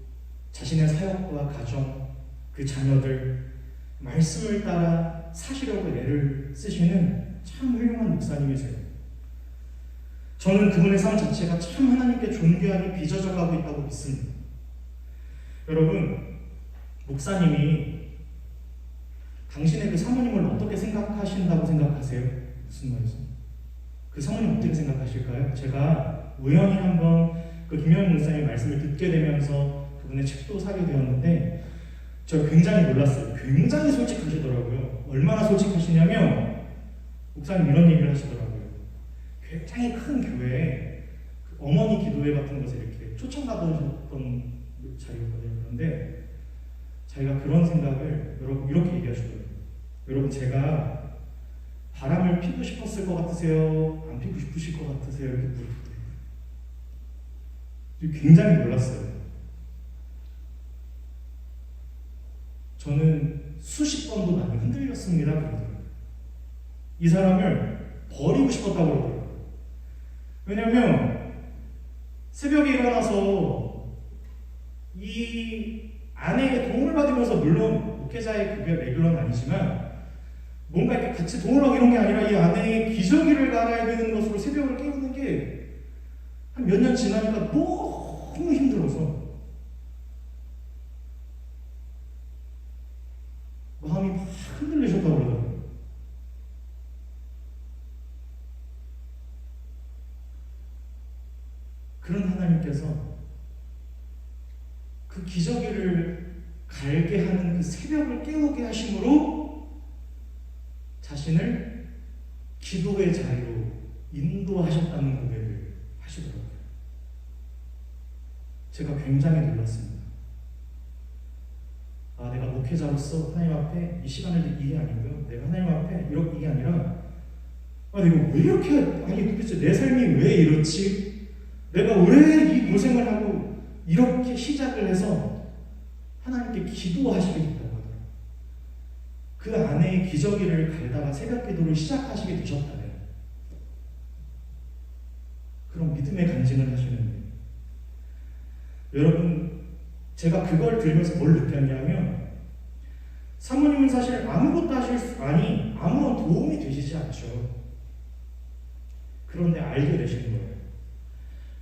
자신의 사역과 가정, 그 자녀들 말씀을 따라 사시려고 애를 쓰시는 참 훌륭한 목사님이세요. 저는 그분의 삶 자체가 참 하나님께 존귀하게 빚어져 가고 있다고 믿습니다. 여러분, 목사님이 당신의 그 사모님을 어떻게 생각하신다고 생각하세요? 무슨 말이죠? 그 사모님 어떻게 생각하실까요? 제가 우연히 한번 그 김영희 목사님 말씀을 듣게 되면서 그분의 책도 사게 되었는데 저 굉장히 놀랐어요. 굉장히 솔직하시더라고요. 얼마나 솔직하시냐면 목사님 이런 얘기를 하시더라고요. 굉장히 큰 교회에 그 어머니 기도회 같은 것에 이렇게 초청받으셨던 자리였거든요. 그런데 자기가 그런 생각을 여러분 이렇게 얘기하시더라고요. 여러분, 제가 바람을 피고 싶었을 것 같으세요? 안 피고 싶으실 것 같으세요? 이렇게 물어보더라고요. 굉장히 놀랐어요. 저는 수십 번도 많이 흔들렸습니다. 그러더라고요. 이 사람을 버리고 싶었다고 그러더라고요. 왜냐하면 새벽에 일어나서 이 아내의 도움을 받으면서, 물론 목회자의 급여 레귤러는 아니지만 뭔가 이렇게 같이 도움을 하고 이런 게 아니라 이 아내의 기저귀를 갈아야 되는 것으로 새벽을 깨우는 게 한 몇 년 지나니까 너무 힘들어서 마음이 막 흔들리셨다고 그러더라고요. 그런 하나님께서 그 기저귀를 갈게 하는 그 새벽을 깨우게 하심으로 자신을 기도의 자리로 인도하셨다는 고백을 하시더라고요. 제가 굉장히 놀랐습니다. 내가 목회자로서 하나님 앞에 이 시간을 이게 아니고요. 내가 하나님 앞에 이게 아니라 내가 왜 이렇게 도대체 내 삶이 왜 이렇지? 내가 왜 이 고생을 하고 이렇게 시작을 해서 하나님께 기도하시겠다고 하더라고요. 그 안에 기저귀를 갈다가 새벽 기도를 시작하시게 되셨다네요. 그런 믿음의 간증을 하시는데 여러분 제가 그걸 들으면서 뭘 느꼈냐면 사모님은 사실 아무것도 아무런 도움이 되시지 않죠. 그런데 알게 되시는 거예요.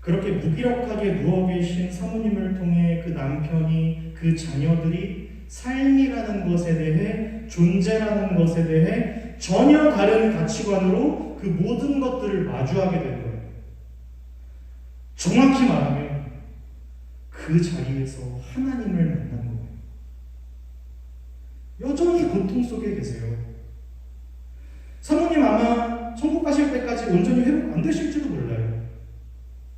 그렇게 무기력하게 누워 계신 사모님을 통해 그 남편이 그 자녀들이 삶이라는 것에 대해 존재라는 것에 대해 전혀 다른 가치관으로 그 모든 것들을 마주하게 된 거예요. 정확히 말하면 그 자리에서 하나님을 만난 거예요. 여전히 고통 속에 계세요. 사모님 아마 천국 가실 때까지 온전히 회복 안 되실지도 몰라요.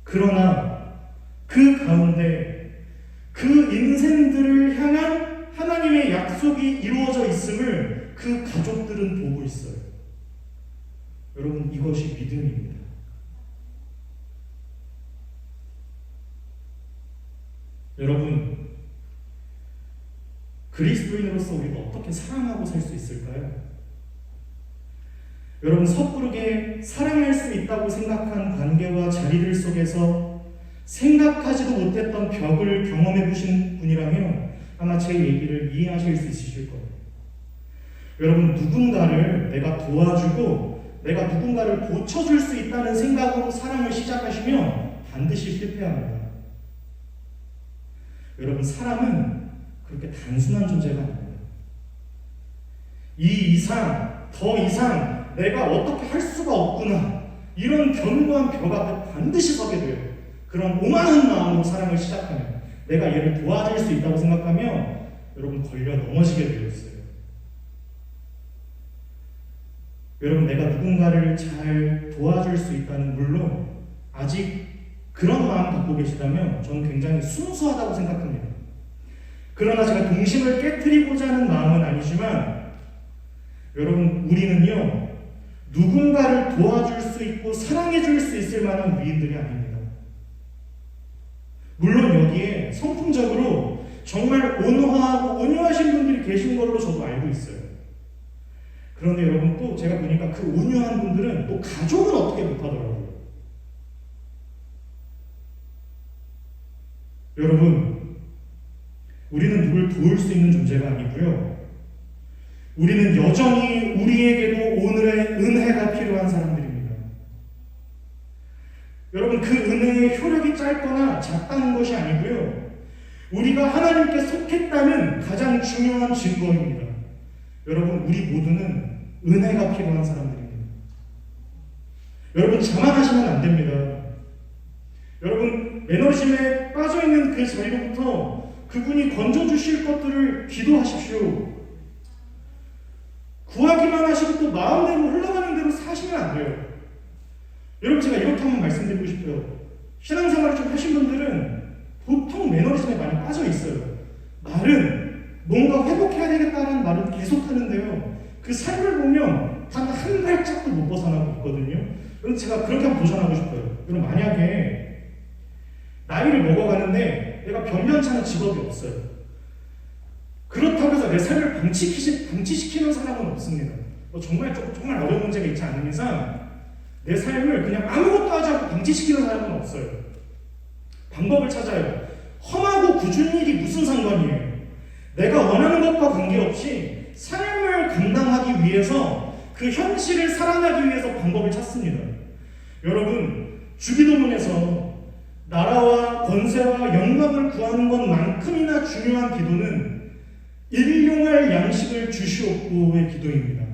그러나 그 가운데 그 인생들을 향한 하나님의 약속이 이루어져 있음을 그 가족들은 보고 있어요. 여러분 이것이 믿음입니다. 여러분 그리스도인으로서 우리가 어떻게 사랑하고 살 수 있을까요? 여러분 섣부르게 사랑할 수 있다고 생각한 관계와 자리들 속에서 생각하지도 못했던 벽을 경험해 보신 분이라면 아마 제 얘기를 이해하실 수 있으실 거예요. 여러분 누군가를 내가 도와주고 내가 누군가를 고쳐줄 수 있다는 생각으로 사랑을 시작하시면 반드시 실패합니다. 여러분 사람은 그렇게 단순한 존재가 아닙니다. 더 이상 내가 어떻게 할 수가 없구나 이런 견고한 벽 앞에 반드시 서게 돼요. 그런 오만한 마음으로 사랑을 시작하면 내가 얘를 도와줄 수 있다고 생각하면 여러분 걸려 넘어지게 되어 있어요. 여러분 내가 누군가를 잘 도와줄 수 있다는 물론 아직 그런 마음 갖고 계시다면 저는 굉장히 순수하다고 생각합니다. 그러나 제가 동심을 깨트리고자 하는 마음은 아니지만 여러분 우리는요 누군가를 도와줄 수 있고 사랑해줄 수 있을 만한 위인들이 아닙니다. 물론 여기에 성품적으로 정말 온화하고 온유하신 분들이 계신 걸로 저도 알고 있어요. 그런데 여러분 또 제가 보니까 그 온유한 분들은 또 가족은 어떻게 못하더라고요. 여러분 우리는 누굴 도울 수 있는 존재가 아니고요. 우리는 여전히 우리에게도 오늘의 은혜가 필요한 사람들입니다. 여러분 그 은혜의 효력이 짧거나 작다는 것이 아니고요. 우리가 하나님께 속했다는 가장 중요한 증거입니다. 여러분 우리 모두는 은혜가 필요한 사람들입니다. 여러분 자만하시면 안 됩니다. 여러분 매너리즘에 빠져있는 그 자리로부터 그분이 건져주실 것들을 기도하십시오. 구하기만 하시고 또 마음대로 흘러가는 대로 사시면 안 돼요. 여러분 제가 이렇게 한번 말씀드리고 싶어요. 신앙생활을 좀 하신 분들은 보통 매너리즘에 많이 빠져 있어요. 말은 뭔가 회복해야 되겠다는 말은 계속 하는데요. 그 삶을 보면 단 한 발짝도 못 벗어나고 있거든요. 그래서 제가 그렇게 한번 도전하고 싶어요. 여러분 만약에 나이를 먹어가는데 내가 변변찮은 직업이 없어요. 그렇다고 해서 내 삶을 방치시키는 사람은 없습니다. 정말 어려운 문제가 있지 않은 이상 내 삶을 그냥 아무것도 하지 않고 방치시키는 사람은 없어요. 방법을 찾아요. 험하고 굳은 일이 무슨 상관이에요. 내가 원하는 것과 관계없이 삶을 감당하기 위해서 그 현실을 살아나기 위해서 방법을 찾습니다. 여러분 주기도문에서 나라와 권세와 영광을 구하는 것만큼이나 중요한 기도는 일용할 양식을 주시옵고의 기도입니다.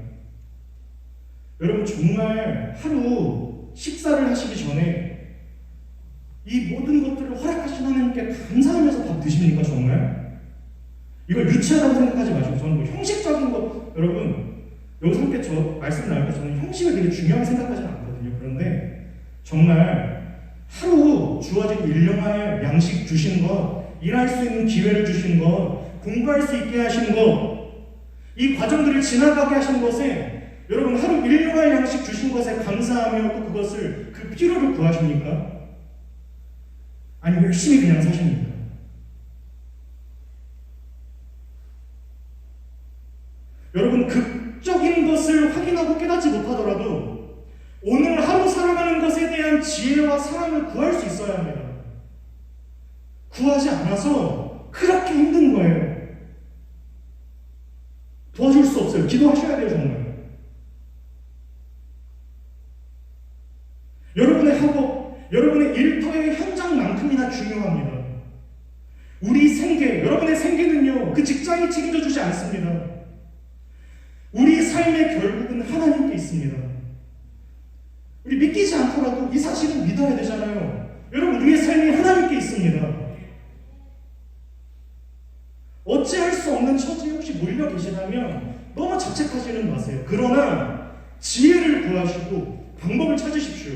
여러분 정말 하루 식사를 하시기 전에 이 모든 것들을 허락하신 하나님께 감사하면서 밥 드십니까 정말? 이걸 유치하다고 생각하지 마시고 저는 뭐 형식적인 것 여러분 여기서 함께 저 말씀 나올 때 저는 형식을 되게 중요하게 생각하지는 않거든요. 그런데 정말 하루 주어진 일용할 양식 주신 것, 일할 수 있는 기회를 주신 것, 공부할 수 있게 하신 것, 이 과정들을 지나가게 하신 것에 여러분 하루 일용할 양식 주신 것에 감사하며 또 그것을 그 필요를 구하십니까? 아니면 열심히 그냥 사십니까? 여러분 극적인 것을 확인하고 깨닫지 못하더라도 오늘 하루 살아가는 것에 대한 지혜와 사랑을 구할 수 있어야 합니다. 구하지 않아서 그렇게 힘든 거예요. 도와줄 수 없어요. 기도하셔야 돼요 정말. 여러분의 학업, 여러분의 일터의 현장만큼이나 중요합니다. 우리 생계, 여러분의 생계는요 그 직장이 책임져 주지 않습니다. 우리 삶의 결국은 하나님께 있습니다. 우리 믿기지 않더라도 이 사실은 믿어야 되잖아요. 여러분 우리의 삶이 하나님께 있습니다. 어찌할 수 없는 처지에 혹시 몰려 계시다면 너무 자책하지는 마세요. 그러나 지혜를 구하시고 방법을 찾으십시오.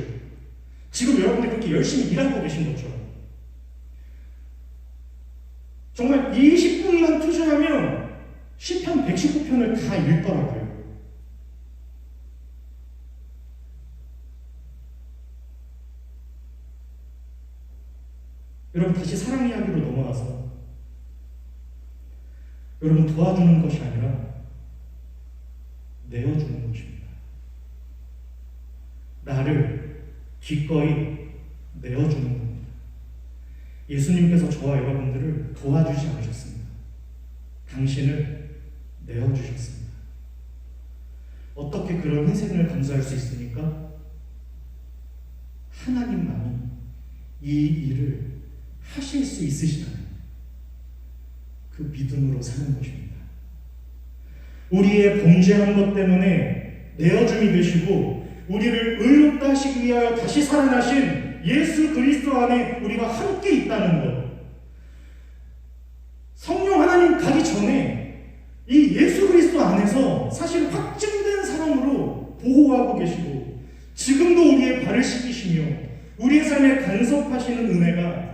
지금 여러분들이 그렇게 열심히 일하고 계신 것처럼 정말 20분만 투자하면 시편 119편을 다 읽더라고요. 여러분 다시 사랑 이야기로 넘어가서 여러분 도와주는 것이 아니라 내어주는 것입니다. 나를 기꺼이 내어주는 겁니다. 예수님께서 저와 여러분들을 도와주지 않으셨습니다. 당신을 내어주셨습니다. 어떻게 그런 희생을 감수할 수 있습니까? 하나님만이 이 일을 하실 수 있으시다는 그 믿음으로 사는 것입니다. 우리의 범죄한 것 때문에 내어줌이 되시고 우리를 의롭다 하시기 위하여 다시 살아나신 예수 그리스도 안에 우리가 함께 있다는 것. 성령 하나님 가기 전에 이 예수 그리스도 안에서 사실 확증된 사랑으로 보호하고 계시고 지금도 우리의 발을 씻기시며 우리의 삶에 간섭하시는 은혜가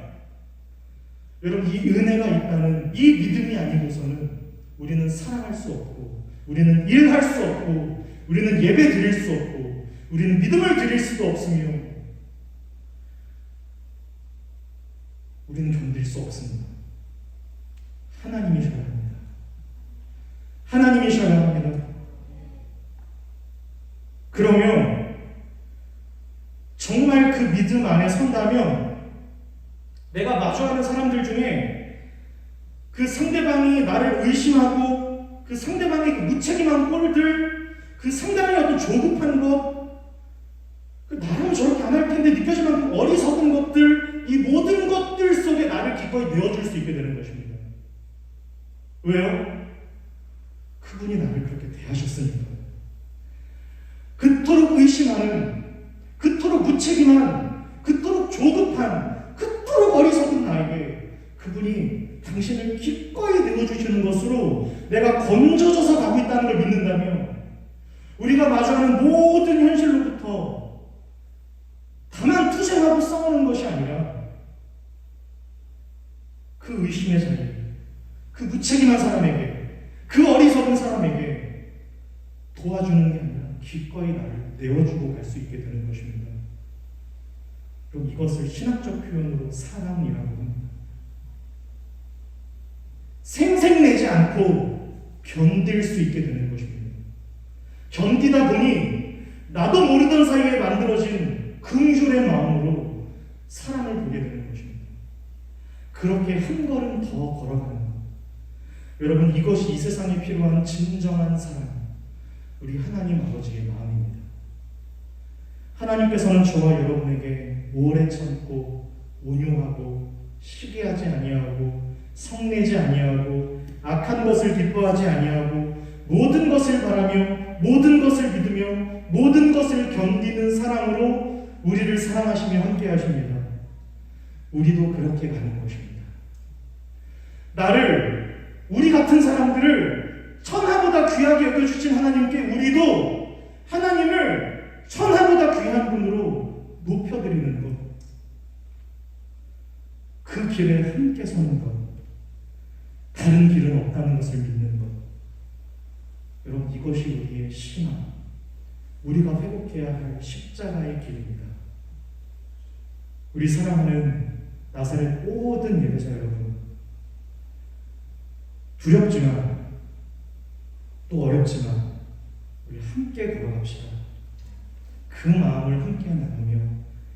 여러분 이 은혜가 있다는 이 믿음이 아니고서는 우리는 사랑할 수 없고 우리는 일할 수 없고 우리는 예배 드릴 수 없고 우리는 믿음을 드릴 수도 없으며 우리는 견딜 수 없습니다. 하나님이셔야 합니다. 하나님이셔야 합니다. 그러면 정말 그 믿음 안에 선다면 내가 마주하는 사람들 중에 그 상대방이 나를 의심하고 그 상대방의 그 무책임한 꼴들 그 상대방이 어떤 조급한 것 나라면 저렇게 안 할 텐데 느껴질 만큼 어리석은 것들 이 모든 것들 속에 나를 기꺼이 내어줄 수 있게 되는 것입니다. 왜요? 그분이 나를 그렇게 대하셨으니까. 그토록 의심하는 그토록 무책임한 그토록 조급한 그토록 어리석은 나에게 그분이 당신을 기꺼이 내어주시는 것으로 내가 건져져서 가고 있다는 걸 믿는다면 우리가 마주하는 모든 현실로부터 다만 투쟁하고 싸우는 것이 아니라 그 의심의 자리에 그 무책임한 사람에게 그 어리석은 사람에게 도와주는 게 아니라 기꺼이 나를 내어주고 갈 수 있게 되는 것입니다. 그럼 이것을 신학적 표현으로 사랑이라고 합니다. 생색내지 않고 견딜 수 있게 되는 것입니다. 견디다 보니 나도 모르던 사이에 만들어진 긍휼의 마음으로 사랑을 보게 되는 것입니다. 그렇게 한 걸음 더 걸어가는 것. 여러분 이것이 이 세상에 필요한 진정한 사랑, 우리 하나님 아버지의 마음입니다. 하나님께서는 저와 여러분에게 오래 참고 온유하고 시기하지 아니하고 성내지 아니하고 악한 것을 기뻐하지 아니하고 모든 것을 바라며 모든 것을 믿으며 모든 것을 견디는 사랑으로 우리를 사랑하시며 함께 하십니다. 우리도 그렇게 가는 것입니다. 우리 같은 사람들을 천하보다 귀하게 여겨주신 하나님께 우리도 하나님을 천하보다 귀한 분으로 높여드리는 것, 그 길에 함께 서는 것, 다른 길은 없다는 것을 믿는 것. 여러분, 이것이 우리의 신앙, 우리가 회복해야 할 십자가의 길입니다. 우리 사랑하는 나사렛 모든 예배자 여러분, 두렵지만 또 어렵지만 우리 함께 걸어갑시다. 그 마음을 함께 나누며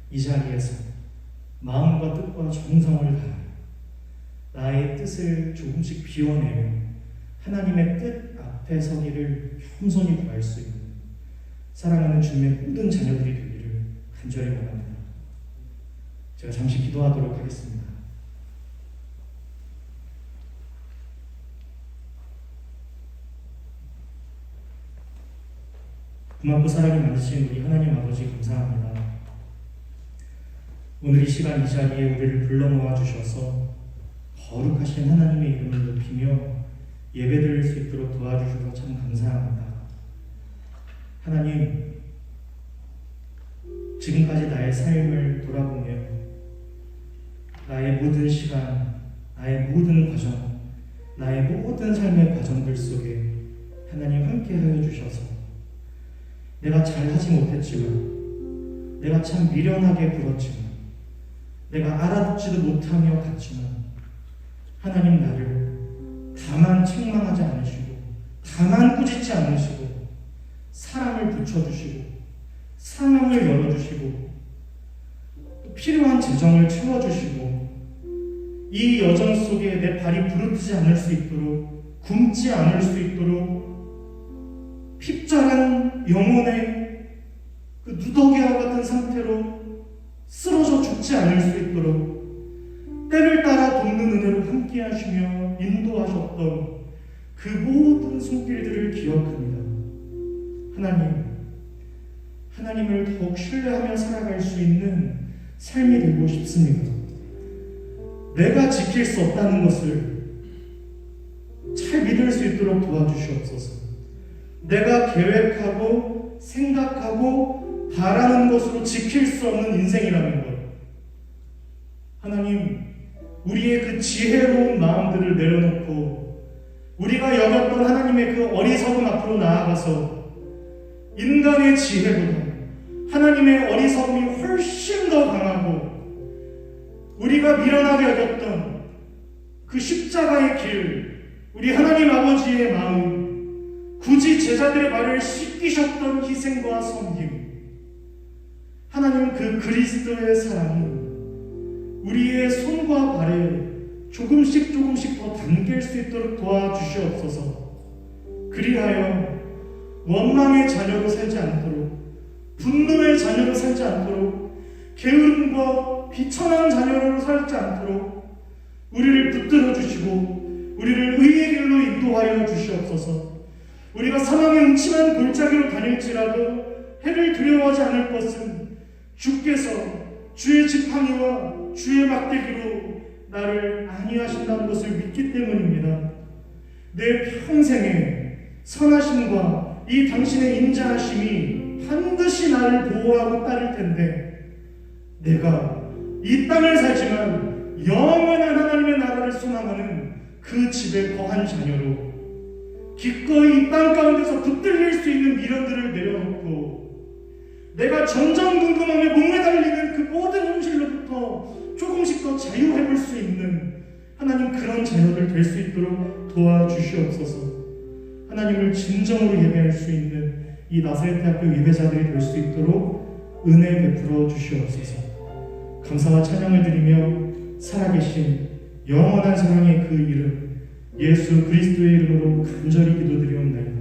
이 자리에서 마음과 뜻과 정성을 다하여 나의 뜻을 조금씩 비워내며 하나님의 뜻 앞에 서기를 겸손히 구할 수 있는 사랑하는 주님의 모든 자녀들이 되기를 간절히 원합니다. 제가 잠시 기도하도록 하겠습니다. 고맙고 사랑이 많으신 우리 하나님 아버지 감사합니다. 오늘 이 시간 이 자리에 우리를 불러 모아 주셔서 거룩하신 하나님의 이름을 높이며 예배드릴 수 있도록 도와주셔서 참 감사합니다. 하나님, 지금까지 나의 삶을 돌아보며 나의 모든 시간, 나의 모든 과정, 나의 모든 삶의 과정들 속에 하나님 함께하여 주셔서 내가 잘하지 못했지만, 내가 참 미련하게 굴었지만, 내가 알아듣지도 못하며 갔지만 하나님 나를 다만 책망하지 않으시고 다만 꾸짖지 않으시고 사랑을 붙여주시고 상황을 열어주시고 필요한 재정을 채워주시고 이 여정 속에 내 발이 부르트지 않을 수 있도록, 굶지 않을 수 있도록 핍절한 영혼의 그 누더기와 같은 상태로 쓰러져 죽지 않을 수 있도록 때를 따라 돕는 은혜로 함께 하시며 인도하셨던 그 모든 손길들을 기억합니다. 하나님을 더욱 신뢰하며 살아갈 수 있는 삶이 되고 싶습니다. 내가 지킬 수 없다는 것을 잘 믿을 수 있도록 도와주시옵소서. 내가 계획하고 생각하고 바라는 것으로 지킬 수 없는 인생이라는 것, 하나님, 우리의 그 지혜로운 마음들을 내려놓고 우리가 여겼던 하나님의 그 어리석음 앞으로 나아가서 인간의 지혜보다 하나님의 어리석음이 훨씬 더 강하고 우리가 미련하게 여겼던 그 십자가의 길, 우리 하나님 아버지의 마음, 굳이 제자들의 발을 씻기셨던 희생과 섬김, 하나님 그 그리스도의 사랑이 우리의 손과 발에 조금씩 더 담길 수 있도록 도와주시옵소서. 그리하여 원망의 자녀로 살지 않도록, 분노의 자녀로 살지 않도록, 게으름과 비천한 자녀로 살지 않도록 우리를 붙들어 주시고 우리를 의의 길로 인도하여 주시옵소서. 우리가 사망의 음침한 골짜기로 다닐지라도 해를 두려워하지 않을 것은 주께서 주의 지팡이와 주의 막대기로 나를 안위하신다는 것을 믿기 때문입니다. 내 평생에 선하심과 이 당신의 인자하심이 반드시 나를 보호하고 따를 텐데, 내가 이 땅을 살지만 영원한 하나님의 나라를 소망하는 그 집에 거한 자녀로 기꺼이 이 땅 가운데서 붙들릴 수 있는 미련들을 내려놓고 내가 전전긍긍하며 목매 달리는 그 모든 현실로부터 조금씩 더 자유해볼 수 있는 하나님, 그런 자녀들 될 수 있도록 도와주시옵소서. 하나님을 진정으로 예배할 수 있는 이 나사렛 대학교 예배자들이 될 수 있도록 은혜 베풀어 주시옵소서. 감사와 찬양을 드리며 살아계신 영원한 사랑의 그 이름 예수 그리스도의 이름으로 간절히 기도드리옵나이다.